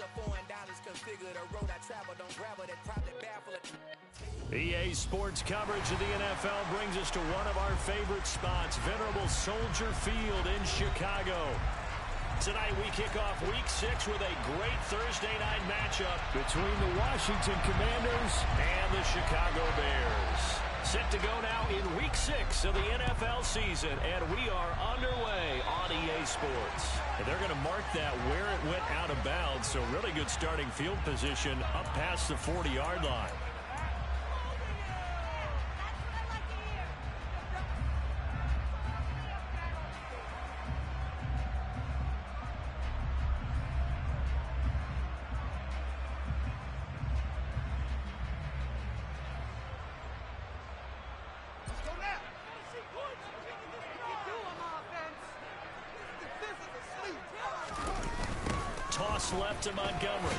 of $4 configure the road I travel. Don't grab it, probably baffle it. EA Sports coverage of the NFL brings us to one of our favorite spots, venerable Soldier Field in Chicago. Tonight we kick off Week 6 with a great Thursday night matchup between the Washington Commanders and the Chicago Bears. Set to go now in Week 6 of the NFL season, and we are underway on EA Sports. And they're going to mark that where it went out of bounds, so really good starting field position up past the 40-yard line. Toss left to Montgomery.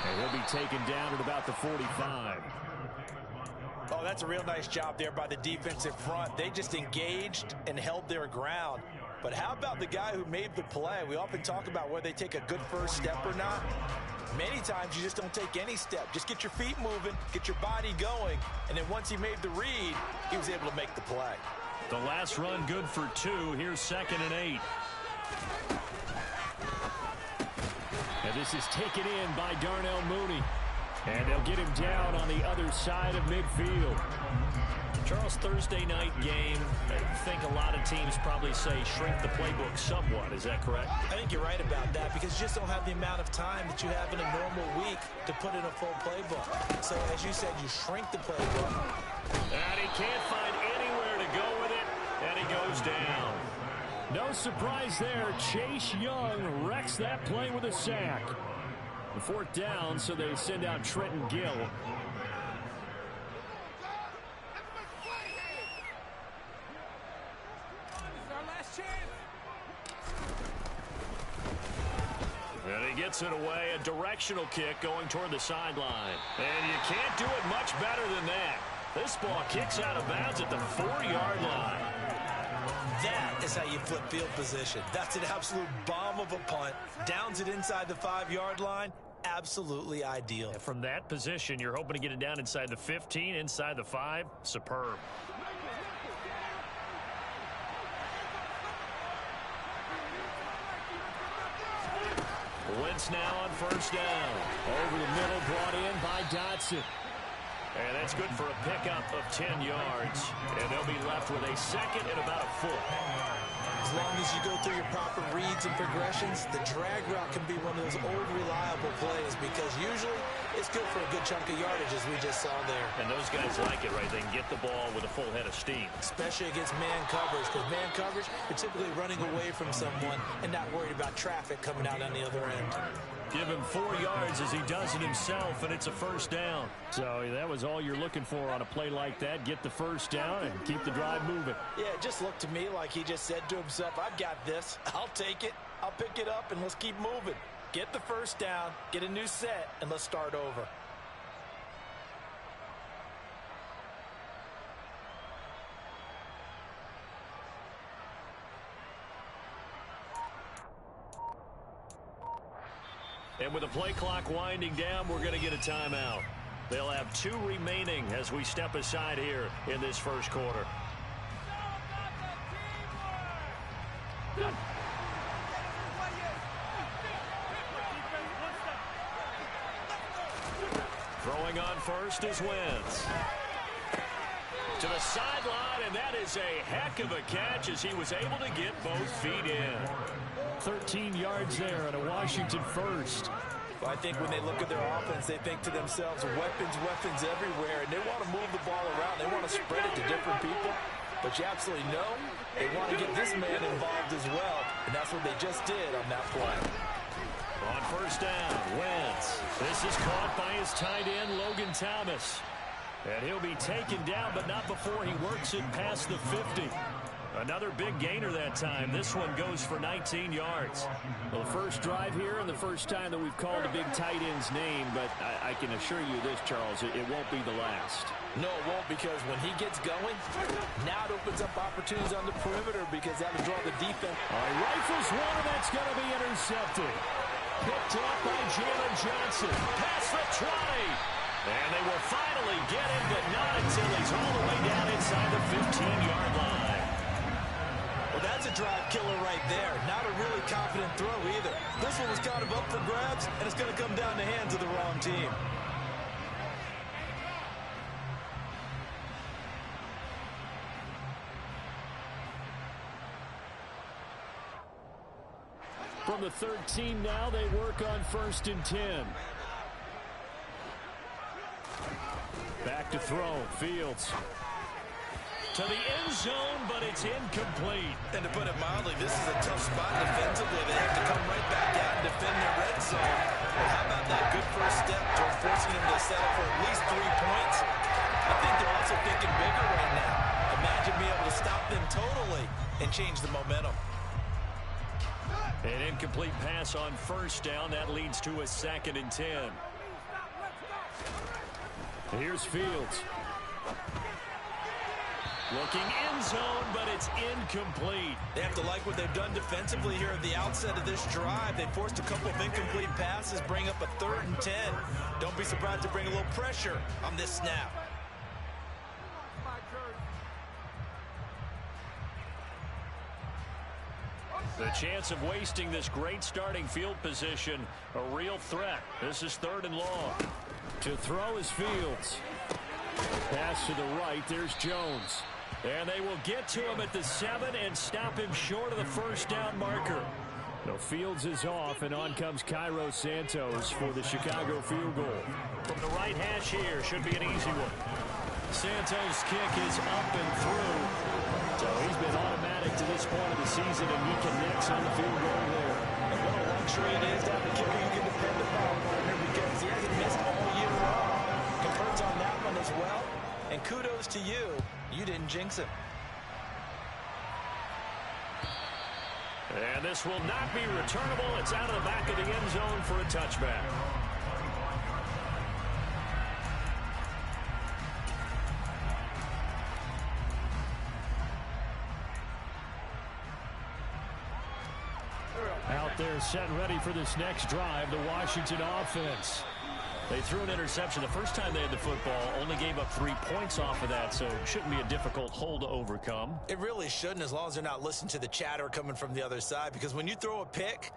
And he'll be taken down at about the 45. Oh, that's a real nice job there by the defensive front. They just engaged and held their ground. But how about the guy who made the play? We often talk about whether they take a good first step or not. Many times you just don't take any step. Just get your feet moving, get your body going, and then once he made the read, he was able to make the play. The last run good for 2. Here's 2nd and 8. And this is taken in by Darnell Mooney. And they'll get him down on the other side of midfield. Charles, Thursday night game, I think a lot of teams probably say shrink the playbook somewhat. Is that correct? I think you're right about that because you just don't have the amount of time that you have in a normal week to put in a full playbook. So, as you said, you shrink the playbook. And he can't find anywhere to go with it, and he goes down. No surprise there. Chase Young wrecks that play with a sack. The 4th down, so they send out Trenton Gill. And he gets it away, a directional kick going toward the sideline. And you can't do it much better than that. This ball kicks out of bounds at the 4-yard line. That is how you flip field position. That's an absolute bomb of a punt. Downs it inside the 5-yard line. Absolutely ideal. And from that position, you're hoping to get it down inside the 15, inside the 5. Superb. Wentz now on 1st down. Over the middle, brought in by Dotson. And that's good for a pickup of 10 yards. And they'll be left with a 2nd and about a foot. As long as you go through your proper reads and progressions, the drag route can be one of those old reliable plays because usually it's good for a good chunk of yardage as we just saw there. And those guys like it, right? They can get the ball with a full head of steam. Especially against man coverage because man coverage, you're typically running away from someone and not worried about traffic coming out on the other end. Give him 4 yards as he does it himself, and it's a 1st down. So that was all you're looking for on a play like that. Get the 1st down and keep the drive moving. Yeah, it just looked to me like he just said to himself, I've got this. I'll take it. I'll pick it up, and let's keep moving. Get the 1st down, get a new set, and let's start over. And with the play clock winding down, we're going to get a timeout. They'll have 2 remaining as we step aside here in this 1st quarter. Throwing on 1st is Wentz. To the sideline, and that is a heck of a catch as he was able to get both feet in. 13 yards there and a Washington 1st. Well, I think when they look at their offense, they think to themselves, weapons everywhere, and they want to move the ball around. They want to spread it to different people. But you absolutely know they want to get this man involved as well, and that's what they just did on that play. On 1st down, Wentz. This is caught by his tight end, Logan Thomas. And he'll be taken down, but not before he works it past the 50. Another big gainer that time. This one goes for 19 yards. Well, the first drive here and the first time that we've called a big tight end's name, but I can assure you this, Charles, it won't be the last. No, it won't, because when he gets going, now it opens up opportunities on the perimeter because that'll draw the defense. All right, rifles one, and that's going to be intercepted. picked off by Jalen Johnson. Past the 20. And they will finally get him, but not until he's all the way down inside the 15-yard line. Well, that's a drive killer right there. Not a really confident throw either. This one was kind of up for grabs, and it's going to come down the hands of the wrong team. From the 13 now, they work on 1st and 10. Back to throw. Fields. To the end zone, but it's incomplete. And to put it mildly, this is a tough spot defensively. They have to come right back out and defend their red zone. But how about that good first step towards forcing them to settle for at least 3 points? I think they're also thinking bigger right now. Imagine being able to stop them totally and change the momentum. An incomplete pass on 1st down. That leads to a 2nd and 10. Here's Fields. Looking end zone, but it's incomplete. They have to like what they've done defensively here at the outset of this drive. They forced a couple of incomplete passes, bring up a 3rd and 10. Don't be surprised to bring a little pressure on this snap. The chance of wasting this great starting field position, a real threat. This is 3rd and long. To throw is Fields. Pass to the right. There's Jones. And they will get to him at the 7 and stop him short of the 1st down marker. No, Fields is off, and on comes Cairo Santos for the Chicago field goal. From the right hash here, should be an easy one. Santos' kick is up and through. So he's been automatic to this point of the season, and he connects on the field goal there. And what a luxury it is to have a kicker you can depend upon, partner, because he hasn't missed all year long. Converts on that one as well. And kudos to you. You didn't jinx him. And this will not be returnable. It's out of the back of the end zone for a touchback. Out there set and ready for this next drive, the Washington offense. They threw an interception the first time they had the football, only gave up 3 points off of that, so it shouldn't be a difficult hole to overcome. It really shouldn't, as long as they're not listening to the chatter coming from the other side, because when you throw a pick,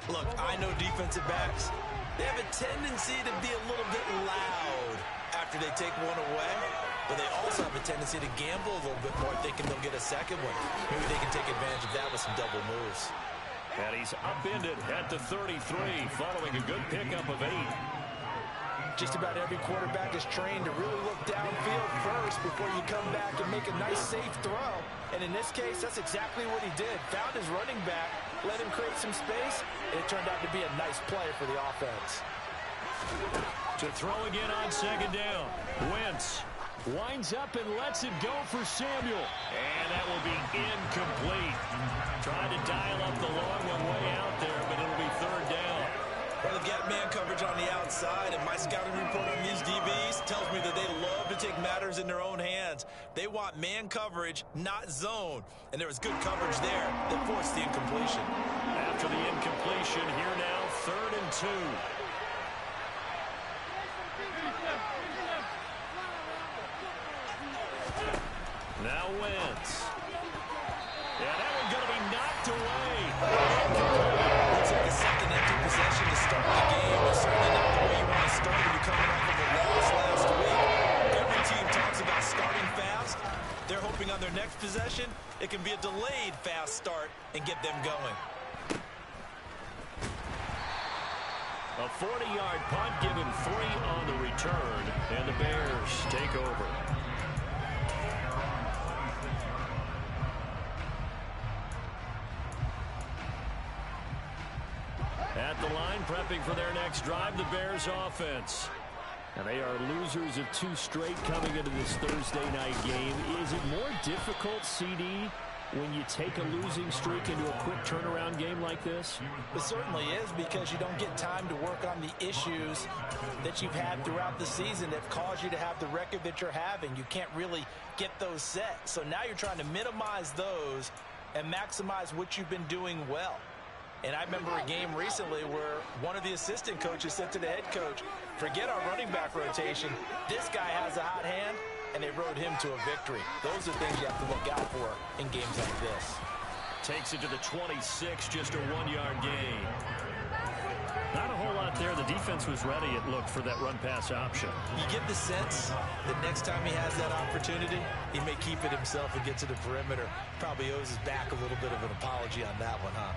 look, I know defensive backs, they have a tendency to be a little bit loud after they take one away, but they also have a tendency to gamble a little bit more, thinking they'll get a second one. Maybe they can take advantage of that with some double moves. And he's upended at the 33, following a good pickup of 8. Just about every quarterback is trained to really look downfield first before you come back and make a nice, safe throw. And in this case, that's exactly what he did. Found his running back, let him create some space, and it turned out to be a nice play for the offense. To throw again on 2nd down. Wentz winds up and lets it go for Samuel. And that will be incomplete. Trying to dial up the long one way out there, but it'll be 3rd down. Well, they've got man coverage on the outside, and my scouting report on these DBs tells me that they love to take matters in their own hands. They want man coverage, not zone. And there was good coverage there that forced the incompletion. After the incompletion, here now, 3rd and 2. Now Wentz. Yeah, that one's going to be knocked away. Looks like a second empty possession to start the game. It's certainly not the way you want to start when you're coming off of a loss last week. Every team talks about starting fast. They're hoping on their next possession, it can be a delayed fast start and get them going. A 40-yard punt, given 3 on the return, and the Bears take over. At the line, prepping for their next drive, the Bears offense. And they are losers of 2 straight coming into this Thursday night game. Is it more difficult, CD, when you take a losing streak into a quick turnaround game like this? It certainly is, because you don't get time to work on the issues that you've had throughout the season that caused you to have the record that you're having. You can't really get those set. So now you're trying to minimize those and maximize what you've been doing well. And I remember a game recently where one of the assistant coaches said to the head coach, forget our running back rotation. This guy has a hot hand, and they rode him to a victory. Those are things you have to look out for in games like this. Takes it to the 26, just a 1-yard gain. Not a whole lot there. The defense was ready, it looked, for that run-pass option. You get the sense that next time he has that opportunity, he may keep it himself and get to the perimeter. Probably owes his back a little bit of an apology on that one, huh?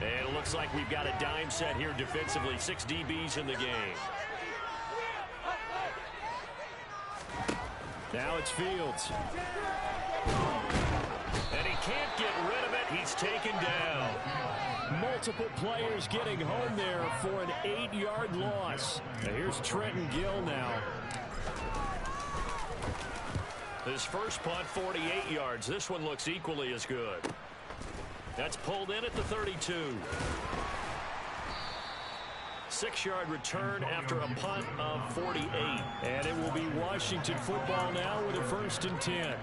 And it looks like we've got a dime set here defensively. 6 DBs in the game. Now it's Fields. And he can't get rid of it. He's taken down. Multiple players getting home there for an 8-yard loss. Now here's Trenton Gill now. His first punt, 48 yards. This one looks equally as good. That's pulled in at the 32. 6-yard return after a punt of 48. And it will be Washington football now with a 1st and 10.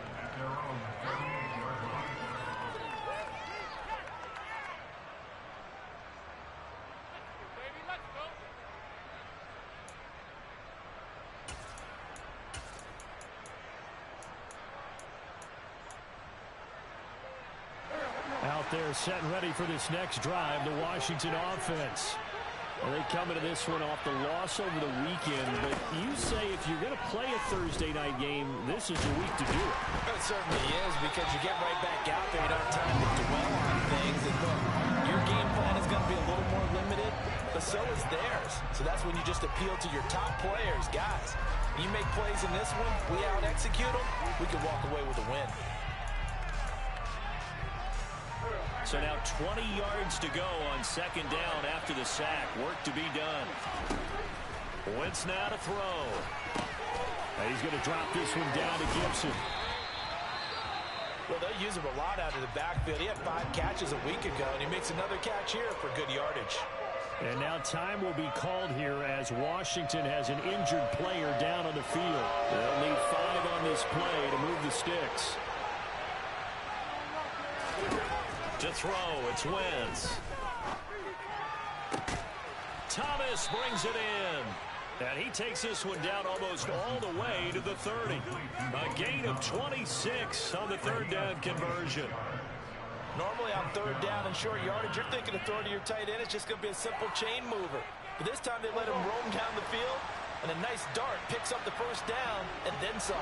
Out there setting ready for this next drive, the Washington offense. And they come into this one off the loss over the weekend. But you say if you're going to play a Thursday night game, this is the week to do it. It certainly is, because you get right back out there. You don't have time to dwell on things. And look, your game plan is going to be a little more limited, but so is theirs. So that's when you just appeal to your top players. Guys, you make plays in this one, we out-execute them, we can walk away with a win. So now 20 yards to go on 2nd down after the sack. Work to be done. Wentz now to throw. And he's going to drop this one down to Gibson. Well, they'll use him a lot out of the backfield. He had 5 catches a week ago, and he makes another catch here for good yardage. And now time will be called here as Washington has an injured player down on the field. They'll need 5 on this play to move the sticks. To throw, it's Wentz. Thomas brings it in. And he takes this one down almost all the way to the 30. A gain of 26 on the 3rd down conversion. Normally on 3rd down and short yardage, you're thinking of throwing to your tight end. It's just going to be a simple chain mover. But this time they let him roam down the field, and a nice dart picks up the 1st down and then some.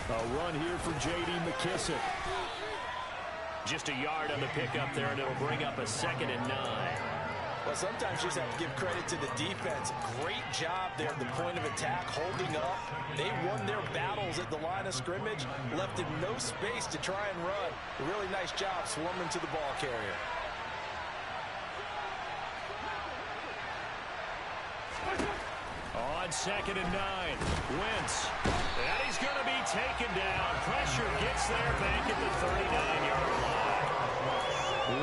A run here for J.D. McKissic. Just a yard on the pickup there, and it'll bring up a 2nd and 9. Well, sometimes you just have to give credit to the defense. Great job there at the point of attack, holding up. They won their battles at the line of scrimmage, left him no space to try and run. A really nice job swarming to the ball carrier. On 2nd and 9, Wentz. And he's going to be taken down. Pressure gets there back at the 39-yard line.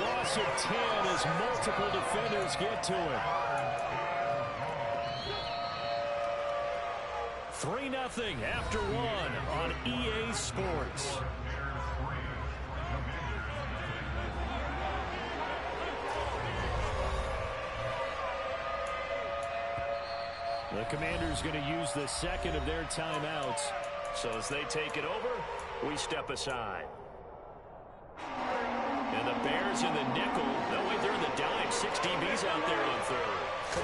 Loss of 10 as multiple defenders get to it. 3-0 after 1 on EA Sports. The Commanders going to use the 2nd of their timeouts. So as they take it over, we step aside. And the Bears in the nickel. No, wait, they're in the dime. 6 DBs out there on 3rd.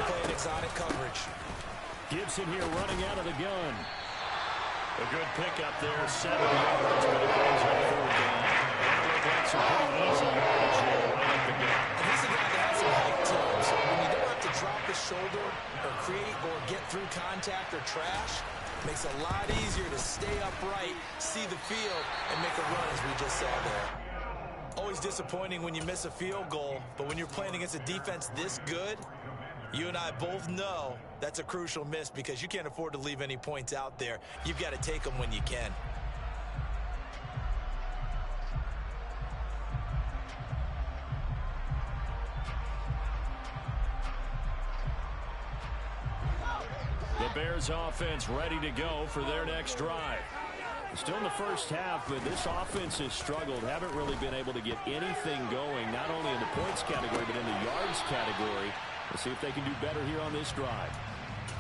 Playing exotic coverage. Gibson here running out of the gun. A good pickup there. 7 yards, but it brings up 4th down. That looked like some pretty easy yardage there right up the gut. And he's a guy that has some height to him. So when you don't have to drop his shoulder or create or get through contact or trash, makes it a lot easier to stay upright, see the field, and make a run, as we just saw there. Always disappointing when you miss a field goal, but when you're playing against a defense this good, you and I both know that's a crucial miss because you can't afford to leave any points out there. You've got to take them when you can. Bears offense ready to go for their next drive. Still in the first half, but this offense has struggled. Haven't really been able to get anything going, not only in the points category, but in the yards category. Let's see if they can do better here on this drive.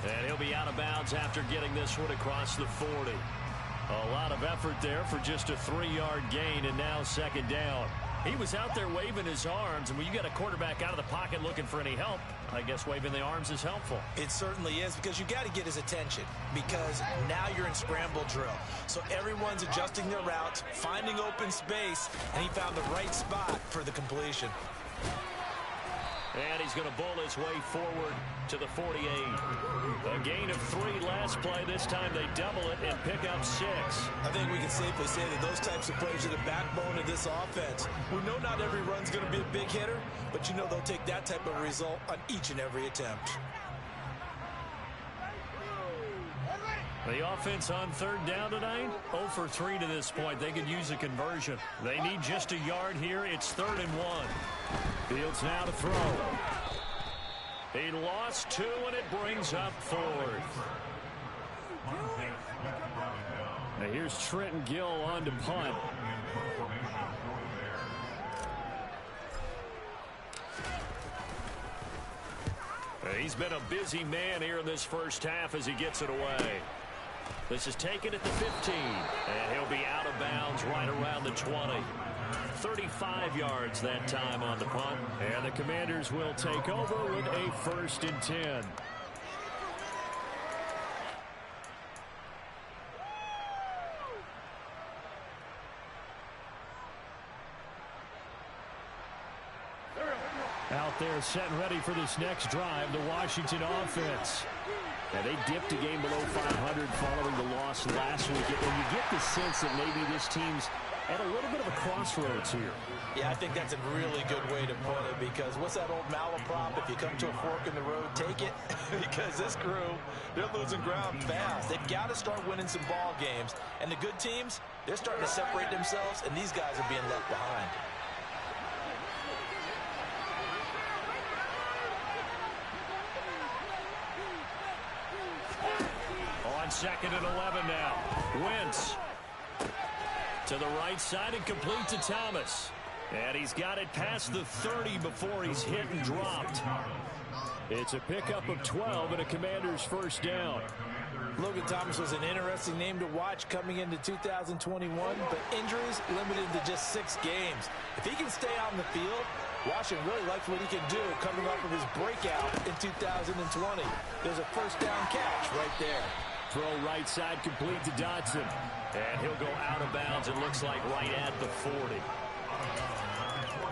And he'll be out of bounds after getting this one across the 40. A lot of effort there for just a 3-yard gain, and now second down. He was out there waving his arms, and when you get a quarterback out of the pocket looking for any help, I guess waving the arms is helpful. It certainly is, because you got to get his attention, because now you're in scramble drill. So everyone's adjusting their routes, finding open space, and he found the right spot for the completion. And he's going to bowl his way forward to the 48. A gain of 3 last play. This time they double it and pick up 6. I think we can safely say that those types of plays are the backbone of this offense. We know not every run's going to be a big hitter, but you know they'll take that type of result on each and every attempt. The offense on third down tonight, 0 for 3 to this point. They could use a conversion. They need just a yard here. It's 3rd and 1. Fields now to throw. He lost 2, and it brings up 4th. Now here's Trenton Gill on to punt. He's been a busy man here in this first half as he gets it away. This is taken at the 15, and he'll be out of bounds right around the 20. 35 yards that time on the punt, and the Commanders will take over with a 1st and 10. Out there set and ready for this next drive, the Washington offense. Now, they dipped a game below 500 following the loss last week. And you get the sense that maybe this team's at a little bit of a crossroads here. Yeah, I think that's a really good way to put it, because what's that old malaprop? If you come to a fork in the road, take it. Because this crew, they're losing ground fast. They've got to start winning some ball games. And the good teams, they're starting to separate themselves, and these guys are being left behind. On 2nd and 11 now. Wentz to the right side and complete to Thomas. And he's got it past the 30 before he's hit and dropped. It's a pickup of 12 and a Commander's 1st down. Logan Thomas was an interesting name to watch coming into 2021, but injuries limited to just 6 games. If he can stay out in the field, Washington really likes what he can do coming off of his breakout in 2020. There's a 1st down catch right there. Throw right side complete to Dotson. And he'll go out of bounds, it looks like, right at the 40.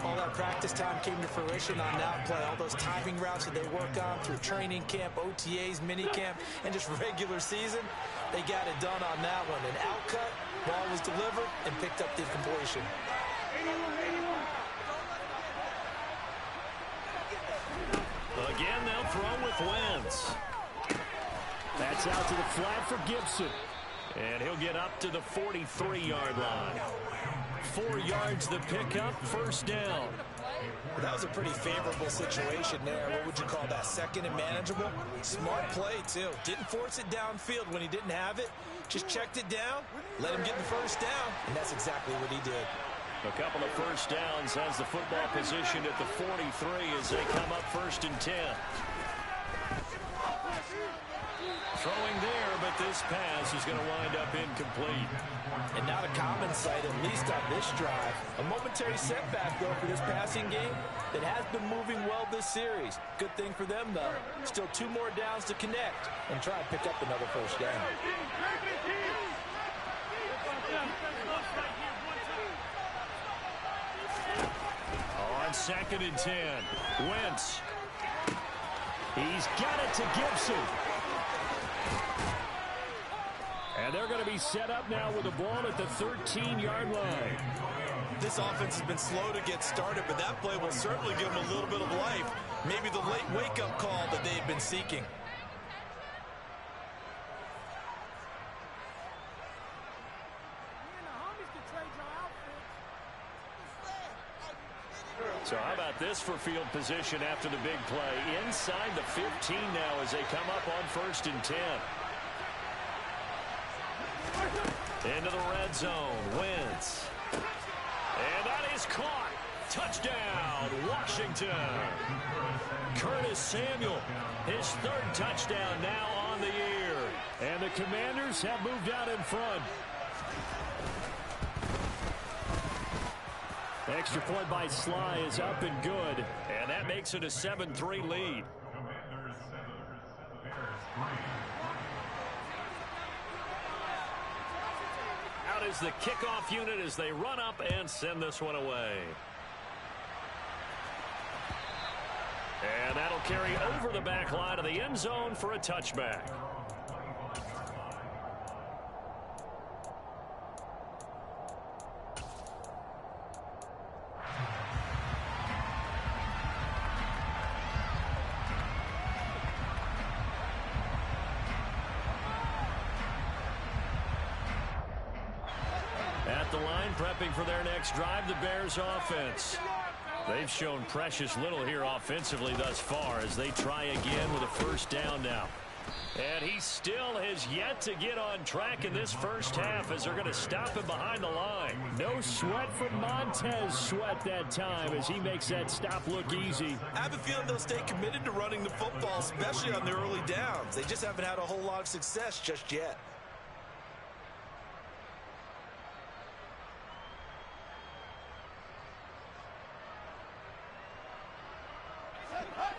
All that practice time came to fruition on that play. All those timing routes that they work on through training camp, OTAs, minicamp, and just regular season, they got it done on that one. An outcut, ball was delivered, and picked up the completion. Again, they'll throw with Wentz. That's out to the flat for Gibson. And he'll get up to the 43-yard line. 4 yards the pickup, 1st down. Well, that was a pretty favorable situation there. What would you call that? 2nd and manageable? Smart play, too. Didn't force it downfield when he didn't have it. Just checked it down, let him get the 1st down, and that's exactly what he did. A couple of 1st downs has the football position at the 43 as they come up 1st and 10. Throwing there, but this pass is going to wind up incomplete. And not a common sight, at least on this drive. A momentary setback, though, for this passing game that has been moving well this series. Good thing for them, though. Still 2 more downs to connect and try and pick up another 1st down. On 2nd and 10, Wentz. He's got it to Gibson. And they're going to be set up now with the ball at the 13-yard line. This offense has been slow to get started, but that play will certainly give them a little bit of life. Maybe the late wake-up call that they've been seeking. So how about this for field position after the big play? Inside the 15 now as they come up on 1st and 10. Into the red zone. Wentz. And that is caught. Touchdown, Washington. Curtis Samuel, his 3rd touchdown now on the year. And the Commanders have moved out in front. Extra point by Sly is up and good. And that makes it a 7-3 lead. Out is the kickoff unit as they run up and send this one away. And that'll carry over the back line of the end zone for a touchback. At the line, prepping for their next drive, the Bears offense. They've shown precious little here offensively thus far as they try again with a 1st down now. And he still has yet to get on track in this first half as they're going to stop him behind the line. No sweat from Montez Sweat that time as he makes that stop look easy. I have a feeling they'll stay committed to running the football, especially on their early downs. They just haven't had a whole lot of success just yet.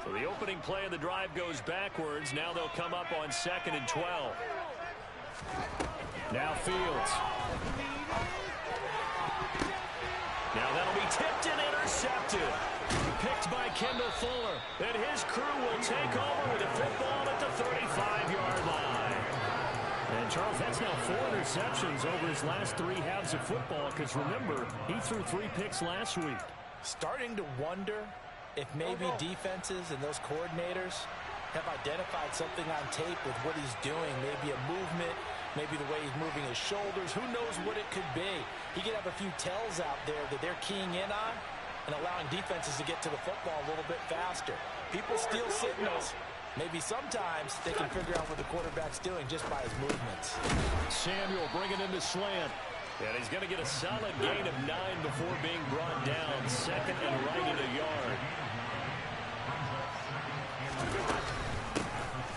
So the opening play of the drive goes backwards. Now they'll come up on 2nd and 12. Now Fields. Now that'll be tipped and intercepted. Picked by Kendall Fuller. And his crew will take over with the football at the 35-yard line. And Charles, that's now 4 interceptions over his last 3 halves of football because remember, he threw 3 picks last week. Starting to wonder if maybe defenses and those coordinators have identified something on tape with what he's doing. Maybe a movement, maybe the way he's moving his shoulders. Who knows what it could be? He could have a few tells out there that they're keying in on and allowing defenses to get to the football a little bit faster. People steal signals. Maybe sometimes they can figure out what the quarterback's doing just by his movements. Samuel bringing in the slant. And he's going to get a solid gain of 9 before being brought down. 2nd and right at a yard.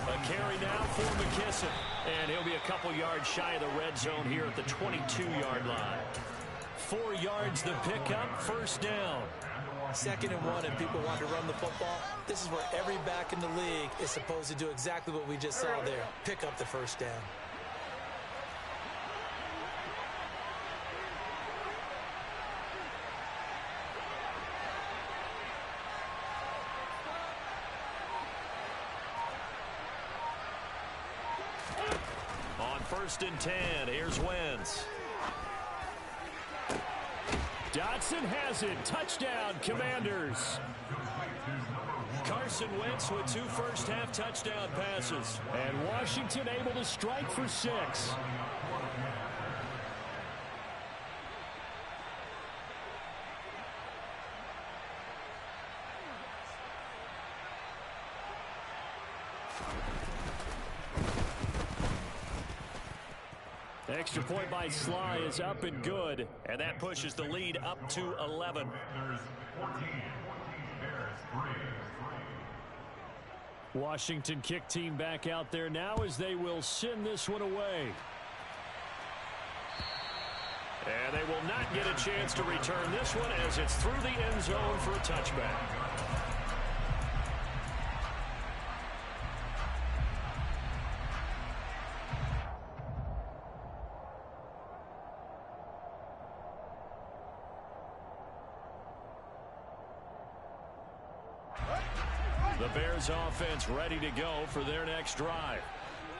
A carry now for McKisson. And he'll be a couple yards shy of the red zone here at the 22-yard line. 4 yards the pickup, 1st down. 2nd and 1 and people want to run the football. This is where every back in the league is supposed to do exactly what we just saw there. Pick up the 1st down. On 1st and 10, here's Wentz. Dotson has it. Touchdown, Commanders. Carson Wentz with 2 first-half touchdown passes. And Washington able to strike for 6. Extra point by Sly is up and good, and that pushes the lead up to 11. Washington kick team back out there now as they will send this one away. And they will not get a chance to return this one as it's through the end zone for a touchback. The Bears offense ready to go for their next drive.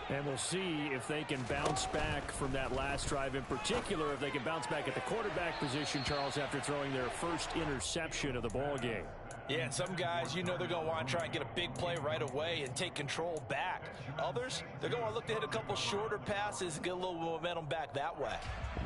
And we'll see if they can bounce back from that last drive, in particular, if they can bounce back at the quarterback position, Charles, after throwing their first interception of the ball game. Yeah, and some guys, you know they're going to want to try and get a big play right away and take control back. Others, they're going to look to hit a couple shorter passes and get a little momentum back that way.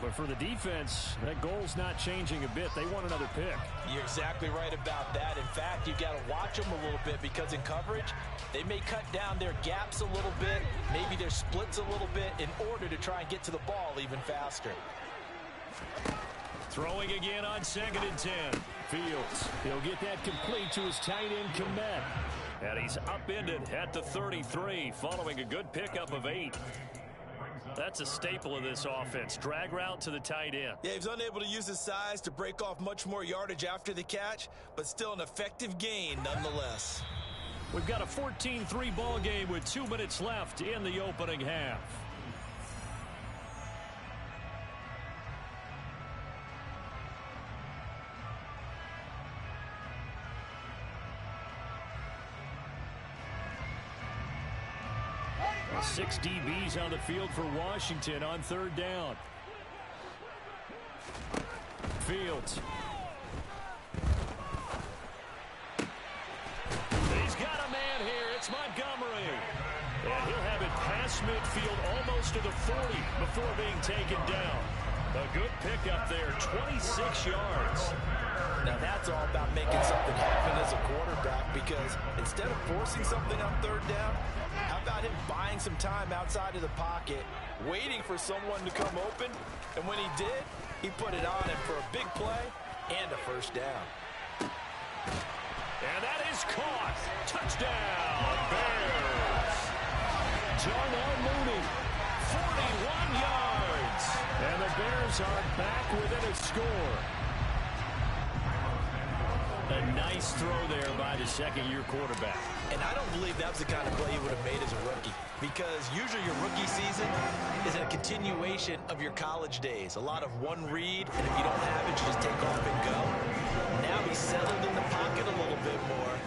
But for the defense, that goal's not changing a bit. They want another pick. You're exactly right about that. In fact, you've got to watch them a little bit because in coverage, they may cut down their gaps a little bit, maybe their splits a little bit in order to try and get to the ball even faster. Throwing again on 2nd and 10. Fields, he'll get that complete to his tight end, Kmet. And he's upended at the 33 following a good pickup of 8. That's a staple of this offense. Drag route to the tight end. Yeah, he's unable to use his size to break off much more yardage after the catch, but still an effective gain nonetheless. We've got a 14-3 ball game with 2 minutes left in the opening half. Six DBs on the field for Washington on 3rd down. Fields. He's got a man here. It's Montgomery. And he'll have it past midfield almost to the 40 before being taken down. A good pickup there, 26 yards. Now that's all about making something happen as a quarterback, because instead of forcing something on 3rd down, how about him buying some time outside of the pocket, waiting for someone to come open, and when he did, he put it on him for a big play and a 1st down. And that is caught. Touchdown, Bears. Darnell Mooney, 41 yards. And the Bears are back within a score. A nice throw there by the 2nd-year quarterback. And I don't believe that was the kind of play he would have made as a rookie, because usually your rookie season is a continuation of your college days. A lot of one read, and if you don't have it, you just take off and go. Now he's settled in the pocket a little bit more,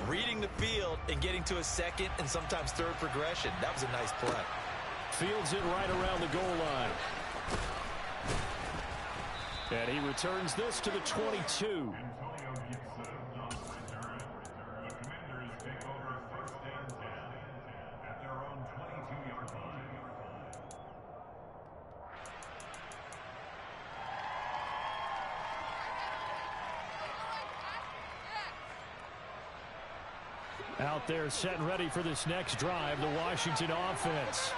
reading the field and getting to a 2nd and sometimes 3rd progression. That was a nice play. Fields it right around the goal line. And he returns this to the 22. Out there set and ready for this next drive, the Washington offense.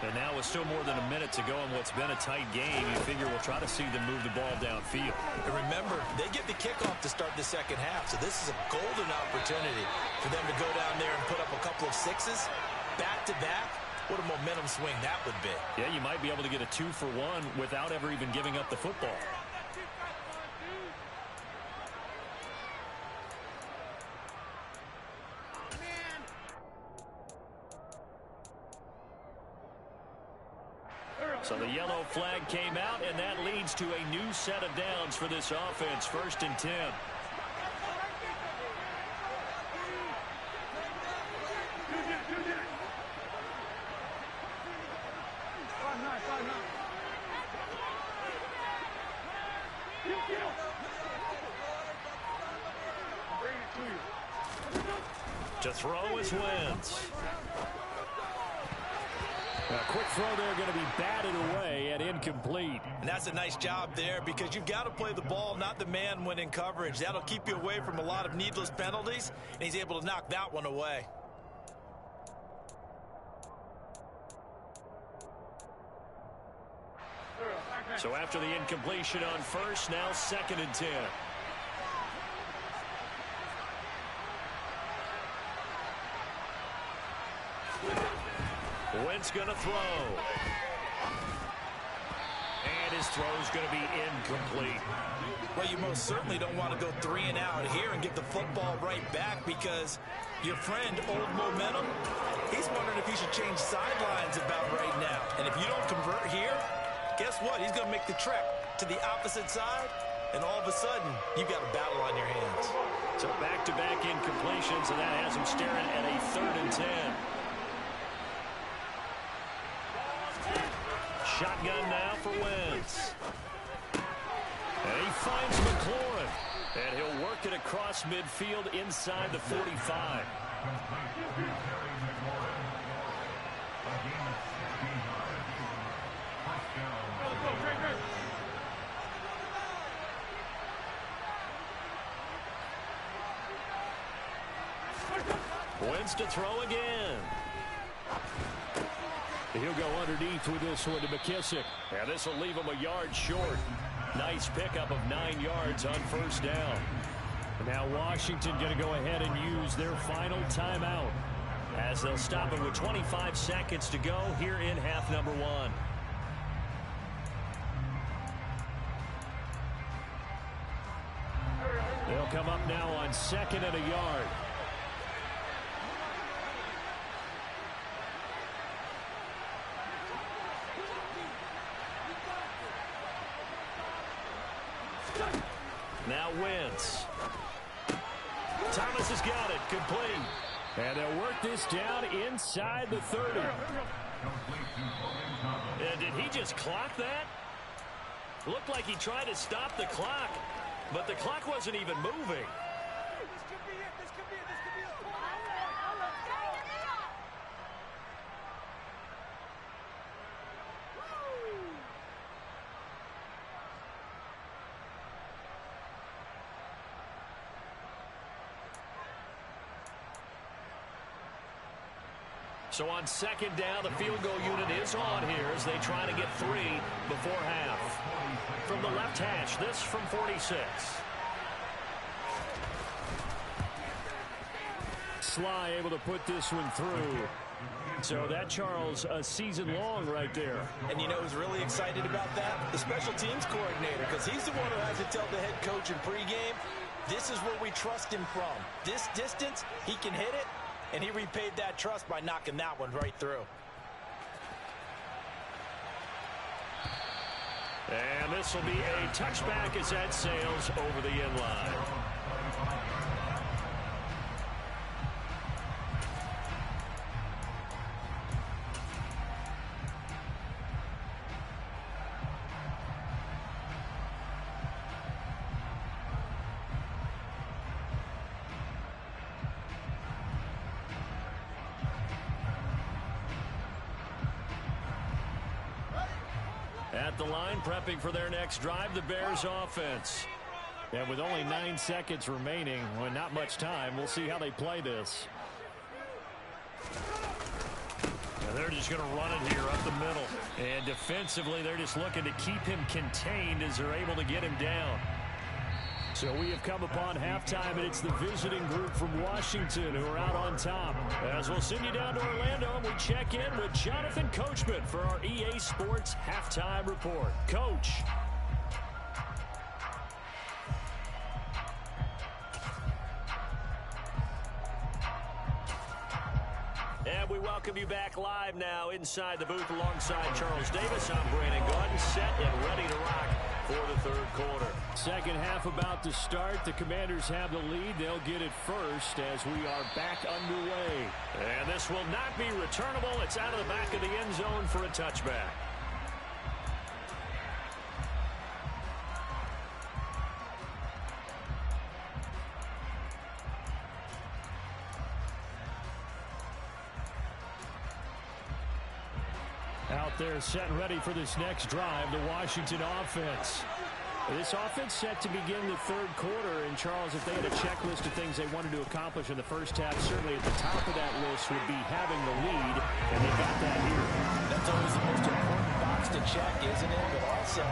And now with still more than a minute to go in what's been a tight game, you figure we'll try to see them move the ball downfield. And remember, they get the kickoff to start the 2nd half, so this is a golden opportunity for them to go down there and put up a couple of 6s back-to-back. What a momentum swing that would be. Yeah, you might be able to get a 2-for-1 without ever even giving up the football. So the yellow flag came out, and that leads to a new set of downs for this offense. 1st and 10. To throw is Wentz. A quick throw there, going to be batted away and incomplete. And that's a nice job there, because you've got to play the ball, not the man when in coverage. That'll keep you away from a lot of needless penalties, and he's able to knock that one away. So after the incompletion on 1st, now 2nd and 10. Wentz going to throw. And his throw is going to be incomplete. Well, you most certainly don't want to go 3 and out here and get the football right back, because your friend, Old Momentum, he's wondering if he should change sidelines about right now. And if you don't convert here, guess what? He's going to make the trek to the opposite side, and all of a sudden, you've got a battle on your hands. So back-to-back incompletions, and that has him staring at a 3rd and 10. Shotgun now for Wentz. And he finds McLaurin. And he'll work it across midfield inside the 45. Wins to throw again. He'll go underneath with this one to McKissick. And this will leave him a yard short. Nice pickup of 9 yards on first down. Now Washington going to go ahead and use their final timeout as they'll stop it with 25 seconds to go here in half number 1. They'll come up now on 2nd and a yard. Now Wentz. Thomas has got it. Complete. And they'll work this down inside the 30. And did he just clock that? Looked like he tried to stop the clock, but the clock wasn't even moving. So on 2nd down, the field goal unit is on here as they try to get 3 before half. From the left hash, this from 46. Sly able to put this one through. So that, Charles, a season long right there. And you know who's really excited about that? The special teams coordinator, because he's the one who has to tell the head coach in pregame, this is where we trust him from. This distance, he can hit it. And he repaid that trust by knocking that one right through. And this will be a touchback as that sails over the end line. At the line, prepping for their next drive, the Bears offense. And with only 9 seconds remaining, well, not much time, we'll see how they play this. And they're just going to run it here up the middle. And defensively, they're just looking to keep him contained as they're able to get him down. So we have come upon halftime, and it's the visiting group from Washington who are out on top. As we'll send you down to Orlando, and we check in with Jonathan Coachman for our EA Sports Halftime Report. Coach. And we welcome you back live now inside the booth alongside Charles Davis. I'm Brandon Gaudin, set and ready to rock for the 3rd quarter. Second half about to start. The Commanders have the lead. They'll get it first as we are back underway. And this will not be returnable. It's out of the back of the end zone for a touchback. Out there set and ready for this next drive, the Washington offense. This offense set to begin the 3rd quarter. And, Charles, if they had a checklist of things they wanted to accomplish in the first half, certainly at the top of that list would be having the lead, and they got that here. That's always the most important box to check, isn't it? But also,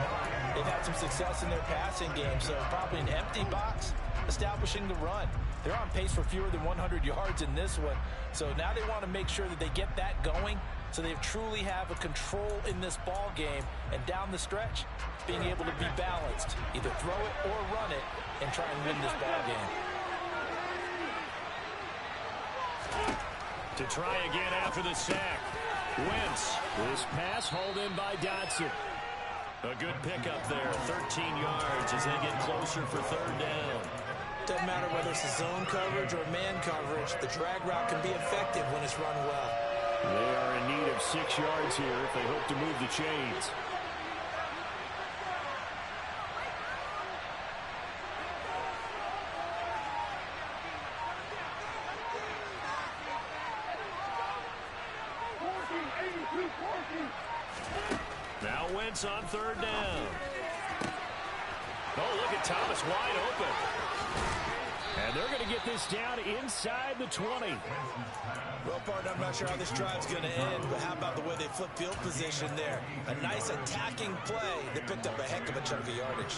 they've had some success in their passing game, so probably an empty box establishing the run. They're on pace for fewer than 100 yards in this one, so now they want to make sure that they get that going so they truly have a control in this ball game, and down the stretch, being able to be balanced, either throw it or run it, and try and win this ball game. To try again after the sack. Wentz. This pass hauled in by Dotson. A good pickup there, 13 yards as they get closer for 3rd down. Doesn't matter whether it's a zone coverage or man coverage, the drag route can be effective when it's run well. They are in need of 6 yards here if they hope to move the chains. offense on third down. Oh, look at Thomas wide open. And they're going to get this down inside the 20. Well, partner, I'm not sure how this drive's going to end, but how about the way they flip field position there? A nice attacking play that picked up a heck of a chunk of yardage.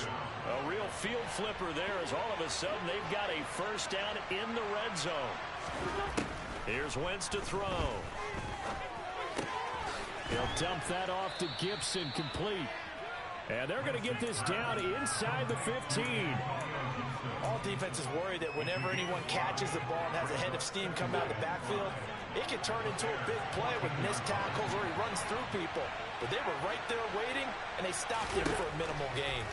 A real field flipper there as all of a sudden they've got a first down in the red zone. Here's Wentz to throw. He'll dump that off to Gibson, complete. And they're going to get this down inside the 15. All defenses worry that whenever anyone catches the ball and has a head of steam come out of the backfield, it can turn into a big play with missed tackles or he runs through people. But they were right there waiting, and they stopped him for a minimal gain.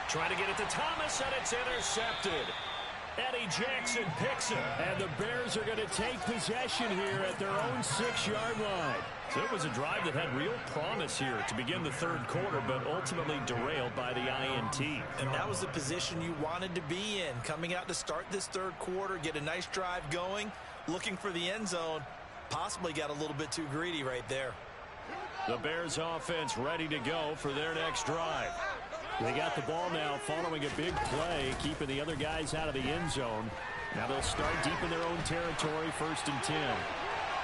Trying to get it to Thomas, and it's intercepted. Eddie Jackson picks it, and the Bears are going to take possession here at their own 6-yard line. So it was a drive that had real promise here to begin the third quarter, but ultimately derailed by the INT. And that was the position you wanted to be in, coming out to start this third quarter, get a nice drive going, looking for the end zone. Possibly got a little bit too greedy right there. The Bears offense ready to go for their next drive. They got the ball now following a big play, keeping the other guys out of the end zone. Now they'll start deep in their own territory, 1st and 10.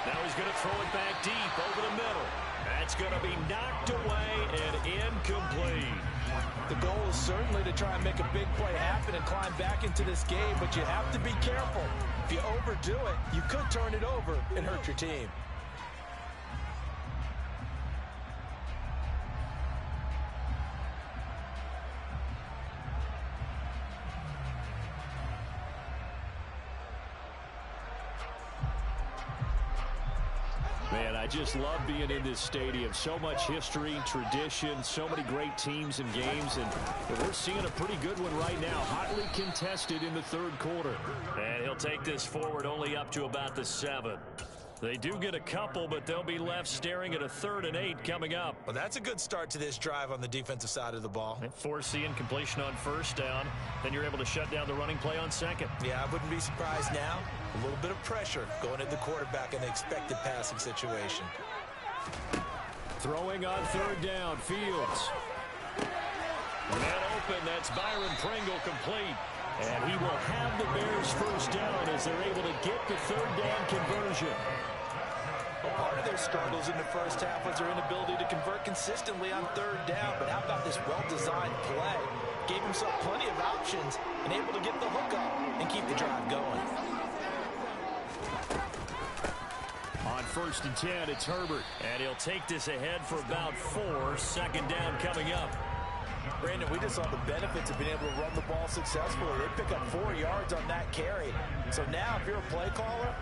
Now he's going to throw it back deep over the middle. That's going to be knocked away and incomplete. The goal is certainly to try and make a big play happen and climb back into this game, but you have to be careful. If you overdo it, you could turn it over and hurt your team. Man, I just love being in this stadium. So much history, tradition, so many great teams and games, and we're seeing a pretty good one right now. Hotly contested in the third quarter. And he'll take this forward only up to about the 7. They do get a couple, but they'll be left staring at a 3rd and 8 coming up. Well, that's a good start to this drive on the defensive side of the ball. Forcing completion on 1st down. Then you're able to shut down the running play on 2nd. Yeah, I wouldn't be surprised now. A little bit of pressure going at the quarterback in the expected passing situation. Throwing on 3rd down, Fields. Man open, that's Byron Pringle, complete. And he will have the Bears first down as they're able to get the 3rd down conversion. Well, part of their struggles in the first half was their inability to convert consistently on 3rd down. But how about this well-designed play? Gave himself plenty of options and able to get the hook up and keep the drive going. On 1st and 10, it's Herbert. And he'll take this ahead for about 4. 2nd down coming up. Brandon, we just saw the benefits of being able to run the ball successfully. They pick up 4 yards on that carry. So now if you're a play caller,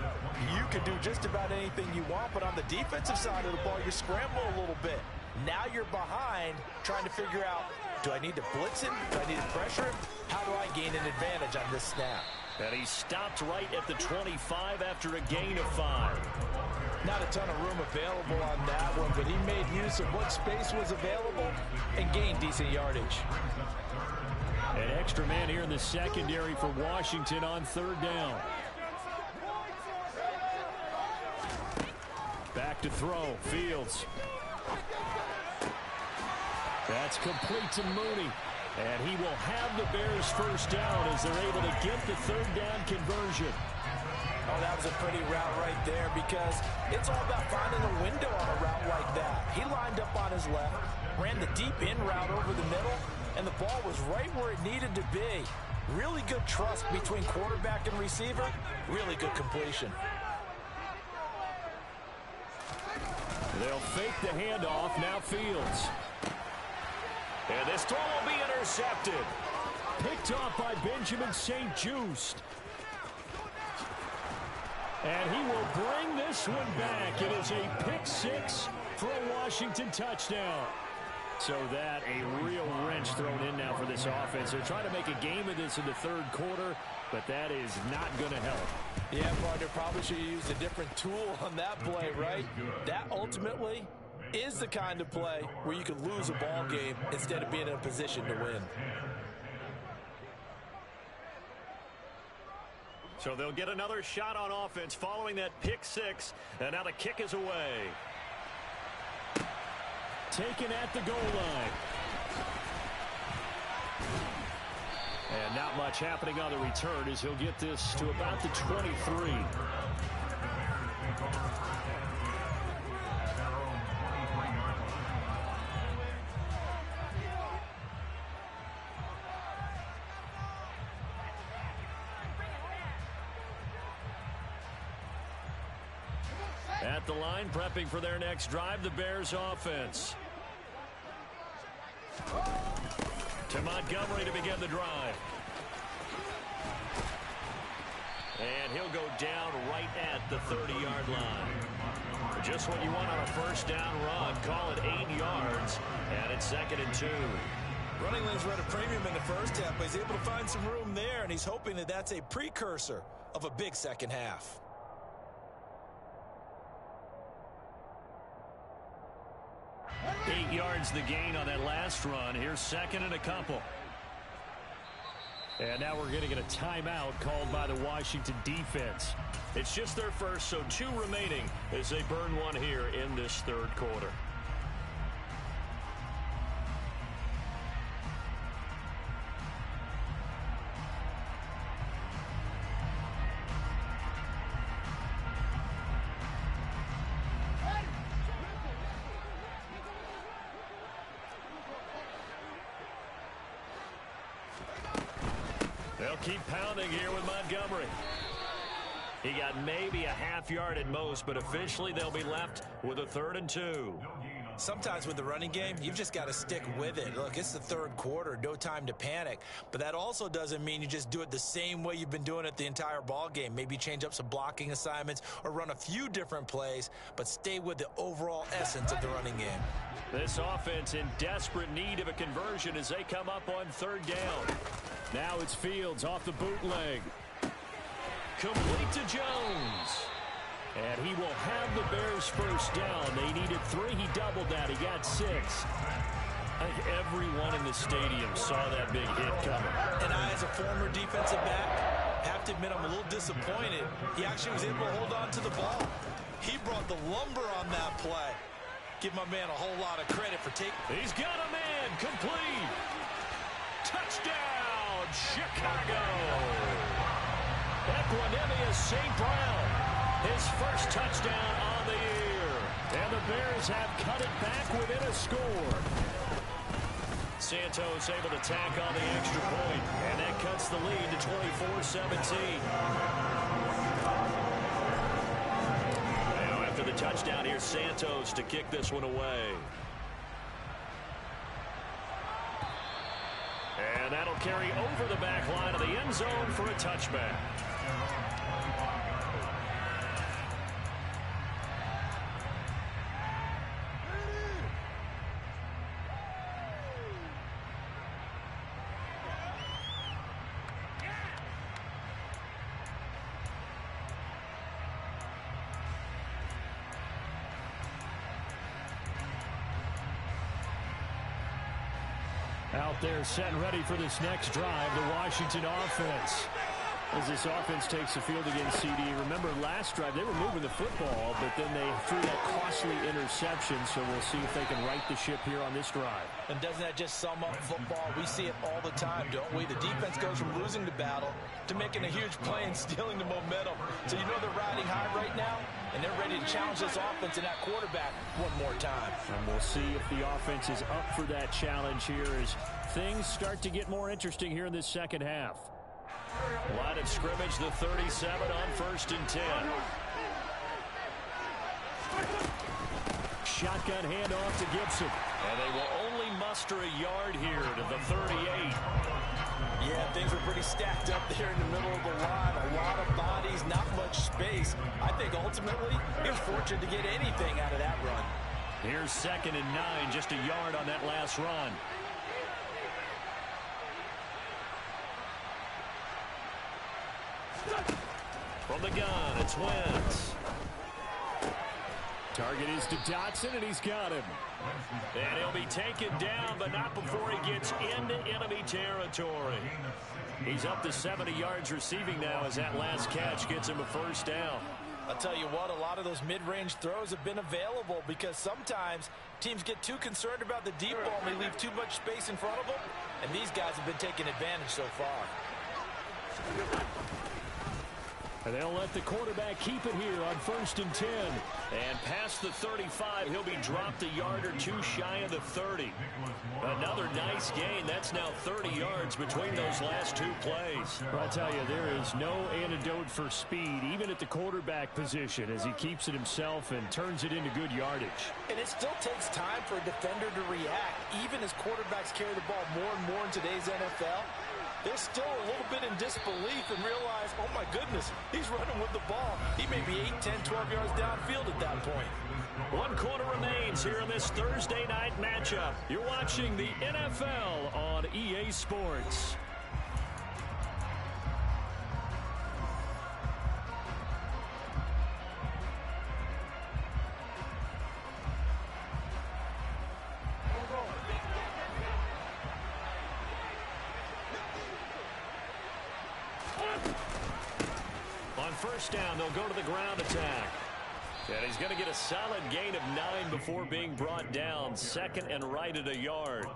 you can do just about anything you want. But on the defensive side of the ball, you scramble a little bit. Now you're behind trying to figure out, do I need to blitz him? Do I need to pressure him? How do I gain an advantage on this snap? And he stopped right at the 25 after a gain of 5. Not a ton of room available on that one, but he made use of what space was available and gained decent yardage. An extra man here in the secondary for Washington on 3rd down. Back to throw, Fields. That's complete to Mooney. And he will have the Bears first down as they're able to get the 3rd down conversion. Oh, that was a pretty route right there because it's all about finding a window on a route like that. He lined up on his left, ran the deep in route over the middle, and the ball was right where it needed to be. Really good trust between quarterback and receiver. Really good completion. They'll fake the handoff. Now Fields. And this throw will be intercepted. Picked off by Benjamin St-Juste. And he will bring this one back. It is a pick 6 for a Washington touchdown. So that a real wrench thrown in now for this offense. They're trying to make a game of this in the third quarter, but that is not going to help. Yeah, partner, probably should have used a different tool on that play, right? That ultimately is the kind of play where you can lose a ball game instead of being in a position to win. So they'll get another shot on offense following that pick 6, and now the kick is away. taken at the goal line. And not much happening on the return as he'll get this to about the 23. At the line, prepping for their next drive, the Bears offense. To Montgomery to begin the drive. And he'll go down right at the 30-yard line. Just what you want on a first down run. Call it 8 yards, and it's 2nd and 2. Running lanes were at a premium in the first half, but he's able to find some room there, and he's hoping that that's a precursor of a big second half. Eight yards the gain on that last run. Here's 2nd and a couple. And now we're going to get a timeout called by the Washington defense. It's just their first, so 2 remaining as they burn one here in this third quarter. They'll keep pounding here with Montgomery. He got maybe a half yard at most, but officially they'll be left with a 3rd and 2. Sometimes with the running game, you've just got to stick with it. Look, it's the third quarter, no time to panic. But that also doesn't mean you just do it the same way you've been doing it the entire ball game. Maybe change up some blocking assignments or run a few different plays, but stay with the overall essence of the running game. This offense in desperate need of a conversion as they come up on 3rd down. Now it's Fields off the bootleg. Complete to Jones. And he will have the Bears first down. They needed 3. He doubled that. He got 6. I think everyone in the stadium saw that big hit coming. And I, as a former defensive back, have to admit I'm a little disappointed. He actually was able to hold on to the ball. He brought the lumber on that play. Give my man a whole lot of credit for taking. He's got a man. Complete. Touchdown, Chicago. Equanimeous St. Brown. His first touchdown on the year. And the Bears have cut it back within a score. Santos able to tack on the extra point. And that cuts the lead to 24-17. Now after the touchdown, here's Santos to kick this one away. And that'll carry over the back line of the end zone for a touchback. Out there set and ready for this next drive, the Washington offense. As this offense takes the field against CD. Remember last drive, they were moving the football, but then they threw that costly interception, so we'll see if they can right the ship here on this drive. And doesn't that just sum up football? We see it all the time, don't we? The defense goes from losing the battle to making a huge play and stealing the momentum. So you know they're riding high right now, and they're ready to challenge this offense and that quarterback one more time. And we'll see if the offense is up for that challenge here as things start to get more interesting here in this second half. Line of scrimmage, the 37 on 1st and 10. Shotgun handoff to Gibson. And they will only muster a yard here to the 38. Yeah, things were pretty stacked up there in the middle of the line. A lot of bodies, not much space. I think ultimately he was fortunate to get anything out of that run. Here's 2nd and 9, just a yard on that last run. From the gun, it's Wentz. Target is to Dotson, and he's got him. And he'll be taken down, but not before he gets into enemy territory. He's up to 70 yards receiving now as that last catch gets him a first down. I'll tell you what, a lot of those mid-range throws have been available because sometimes teams get too concerned about the deep ball and they leave too much space in front of them, and these guys have been taking advantage so far. And they'll let the quarterback keep it here on 1st and 10. And past the 35, he'll be dropped a yard or two shy of the 30. Another nice gain. That's now 30 yards between those last two plays. Well, I'll tell you, there is no antidote for speed, even at the quarterback position, as he keeps it himself and turns it into good yardage. And it still takes time for a defender to react, even as quarterbacks carry the ball more and more in today's NFL. They're still a little bit in disbelief and realize, oh my goodness, he's running with the ball. He may be 8, 10, 12 yards downfield at that point. 1 quarter remains here in this Thursday night matchup. You're watching the NFL on EA Sports. First down, they'll go to the ground attack. And he's going to get a solid gain of 9 before being brought down. 2nd and right at a yard.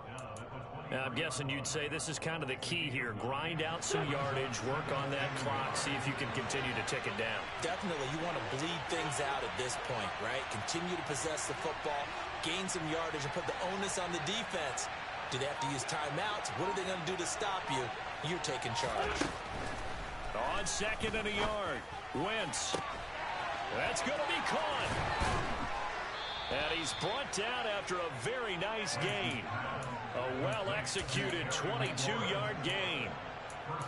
Now, I'm guessing you'd say this is kind of the key here. Grind out some yardage, work on that clock, see if you can continue to tick it down. Definitely, you want to bleed things out at this point, right? Continue to possess the football, gain some yardage, and put the onus on the defense. Do they have to use timeouts? What are they going to do to stop you? You're taking charge. On 2nd and a yard, Wentz. That's going to be caught. And he's brought down after a very nice gain. A well-executed 22-yard gain.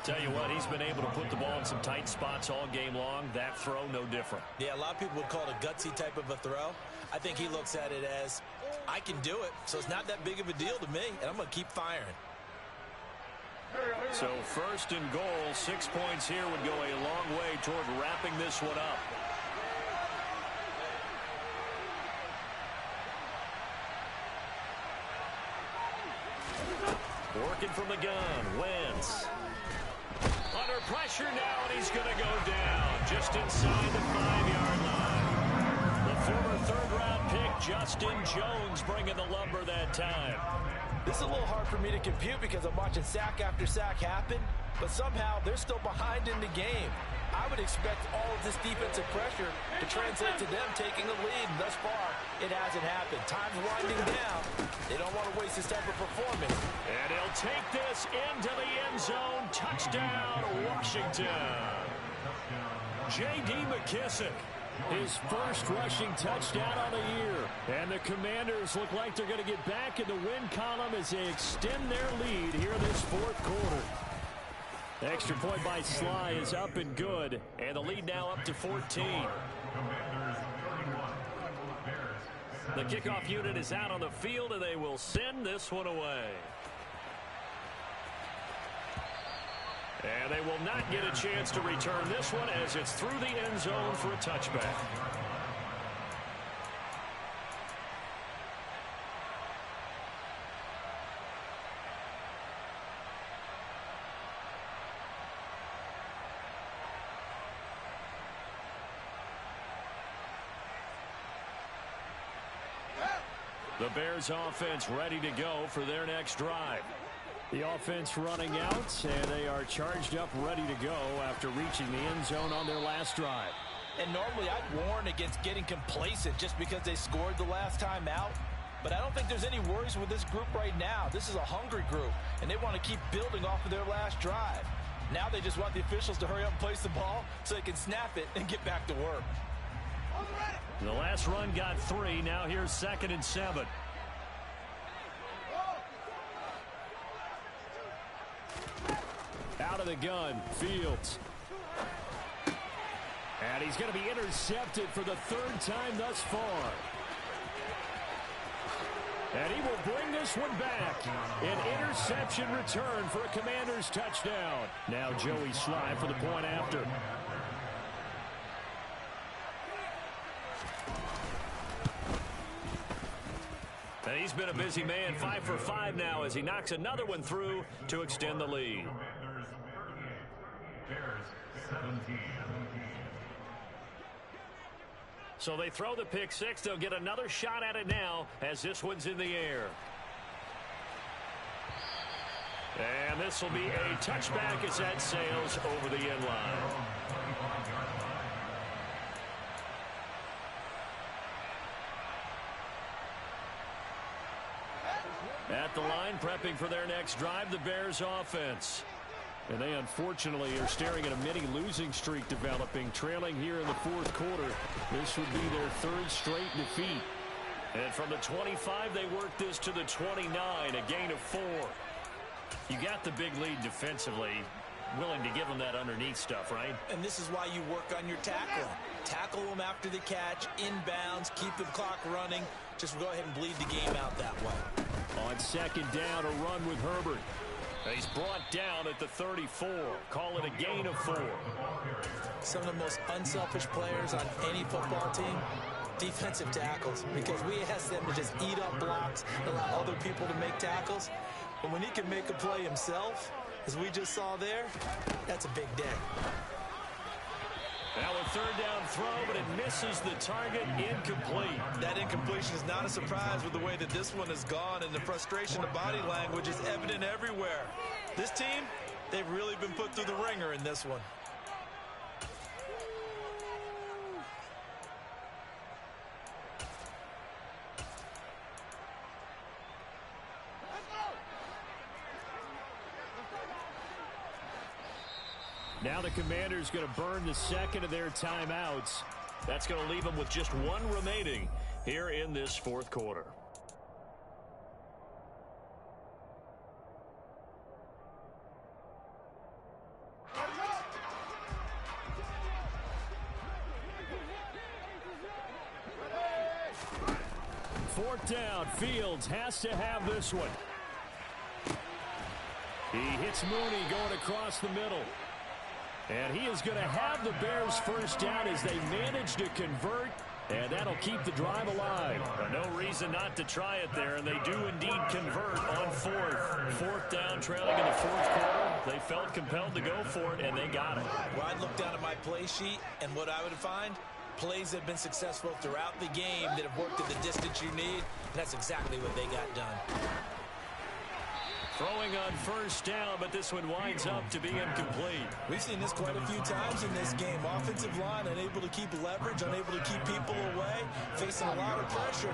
Tell you what, he's been able to put the ball in some tight spots all game long. That throw, no different. Yeah, a lot of people would call it a gutsy type of a throw. I think he looks at it as, I can do it, so it's not that big of a deal to me, and I'm going to keep firing. So 1st and goal, 6 points here would go a long way toward wrapping this one up. Working from the gun, Wentz. Under pressure now, and he's going to go down just inside the 5-yard line. The former 3rd-round pick, Justin Jones, bringing the lumber that time. This is a little hard for me to compute because I'm watching sack after sack happen, but somehow they're still behind in the game. I would expect all of this defensive pressure to translate to them taking a lead, and thus far, it hasn't happened. Time's winding down. They don't want to waste this type of performance. And he'll take this into the end zone. Touchdown, Washington. J.D. McKissic. His first rushing touchdown on the year. And the Commanders look like they're going to get back in the win column as they extend their lead here in this 4th quarter. The extra point by Sly is up and good. And the lead now up to 14. The kickoff unit is out on the field, and they will send this one away. And they will not get a chance to return this one as it's through the end zone for a touchback. The Bears offense ready to go for their next drive. The offense running out, and they are charged up, ready to go after reaching the end zone on their last drive. And normally I'd warn against getting complacent just because they scored the last time out. But I don't think there's any worries with this group right now. This is a hungry group, and they want to keep building off of their last drive. Now they just want the officials to hurry up and place the ball so they can snap it and get back to work. The last run got 3. Now here's 2nd and 7. Out of the gun, Fields. And he's going to be intercepted for the 3rd time thus far. And he will bring this one back. An interception return for a Commanders touchdown. Now Joey Sly for the point after. And he's been a busy man, 5 for 5 now as he knocks another one through to extend the lead. Bears 17. So they throw the pick six. They'll get another shot at it now as this one's in the air. And this will be a touchback as that sails over the end line. At the line, prepping for their next drive, the Bears offense. And they unfortunately are staring at a mini losing streak developing, trailing here in the fourth quarter. This would be their third straight defeat. And from the 25, they work this to the 29, a gain of 4. You got the big lead defensively, willing to give them that underneath stuff, right? And this is why you work on your tackling. Tackle them after the catch, inbounds, keep the clock running. Just go ahead and bleed the game out that way. On second down, a run with Herbert. He's brought down at the 34. Call it a gain of 4. Some of the most unselfish players on any football team, defensive tackles, because we ask them to just eat up blocks, allow other people to make tackles. But when he can make a play himself, as we just saw there, that's a big day. Now a third down throw, but it misses the target, incomplete. That incompletion is not a surprise with the way that this one has gone, and the frustration of body language is evident everywhere. This team, they've really been put through the ringer in this one. Now the Commanders going to burn the second of their timeouts. That's going to leave them with just one remaining here in this fourth quarter. Fourth down, Fields has to have this one. He hits Mooney going across the middle. And he is going to have the Bears first down as they manage to convert, and that'll keep the drive alive. No reason not to try it there, and they do indeed convert on fourth down, trailing in the fourth quarter. They felt compelled to go for it, and they got it. Well, I'd look down at my play sheet, and what I would find, plays that have been successful throughout the game that have worked at the distance you need, and that's exactly what they got done. Throwing on first down, but this one winds up to be incomplete. We've seen this quite a few times in this game. Offensive line unable to keep leverage, unable to keep people away, facing a lot of pressure.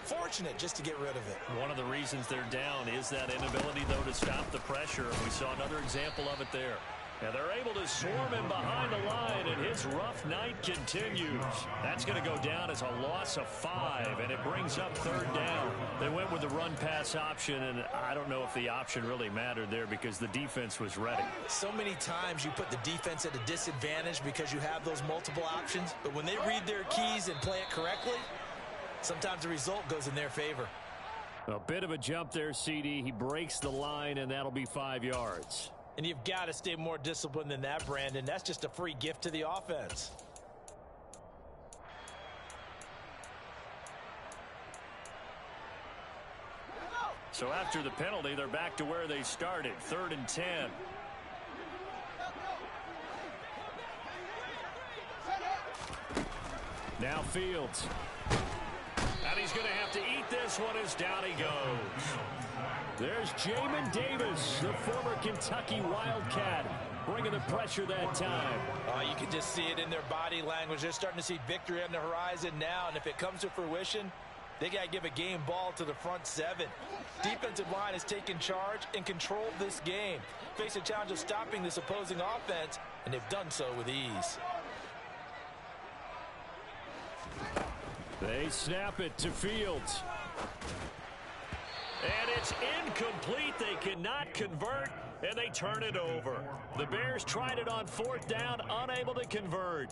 Fortunate just to get rid of it. One of the reasons they're down is that inability, though, to stop the pressure. We saw another example of it there. Now they're able to swarm him behind the line, and his rough night continues. That's going to go down as a loss of 5, and it brings up third down. They went with the run-pass option, and I don't know if the option really mattered there because the defense was ready. So many times you put the defense at a disadvantage because you have those multiple options, but when they read their keys and play it correctly, sometimes the result goes in their favor. A bit of a jump there, CD. He breaks the line, and that'll be 5 yards. And you've got to stay more disciplined than that, Brandon. That's just a free gift to the offense. So after the penalty, they're back to where they started, 3rd and 10. Now Fields. And he's going to have to eat this one as down he goes. There's Jamin Davis, the former Kentucky Wildcat, bringing the pressure that time. Oh, you can just see it in their body language. They're starting to see victory on the horizon now, and if it comes to fruition, they got to give a game ball to the front 7. Defensive line has taken charge and controlled this game. Face a challenge of stopping this opposing offense, and they've done so with ease. They snap it to Fields. And it's incomplete. They cannot convert, and they turn it over. The Bears tried it on 4th down, unable to convert.